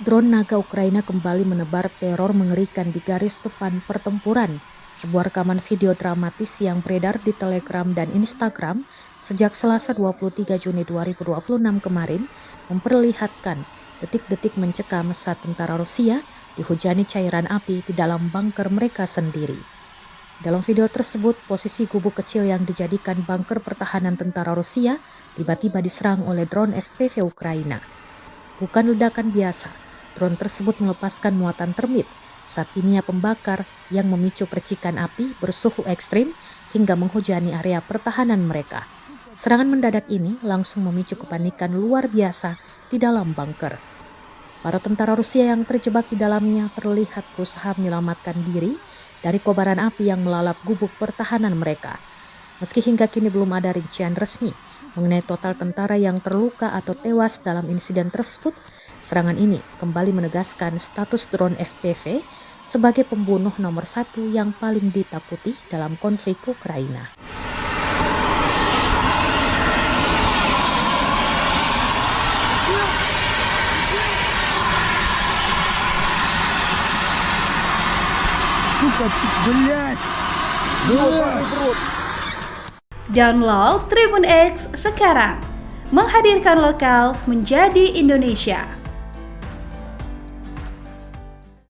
Drone naga Ukraina kembali menebar teror mengerikan di garis depan pertempuran. Sebuah rekaman video dramatis yang beredar di Telegram dan Instagram sejak Selasa 23 Juni 2026 kemarin memperlihatkan detik-detik mencekam saat tentara Rusia dihujani cairan api di dalam bunker mereka sendiri. Dalam video tersebut, posisi gubuk kecil yang dijadikan bunker pertahanan tentara Rusia tiba-tiba diserang oleh drone FPV Ukraina. Bukan ledakan biasa, drone tersebut melepaskan muatan termit zat kimia pembakar yang memicu percikan api bersuhu ekstrim hingga menghujani area pertahanan mereka. Serangan mendadak ini langsung memicu kepanikan luar biasa di dalam bunker. Para tentara Rusia yang terjebak di dalamnya terlihat berusaha menyelamatkan diri dari kobaran api yang melalap gubuk pertahanan mereka. Meski hingga kini belum ada rincian resmi mengenai total tentara yang terluka atau tewas dalam insiden tersebut, serangan ini kembali menegaskan status drone FPV sebagai pembunuh nomor satu yang paling ditakuti dalam konflik Ukraina. Download Tribun X sekarang, menghadirkan lokal menjadi Indonesia.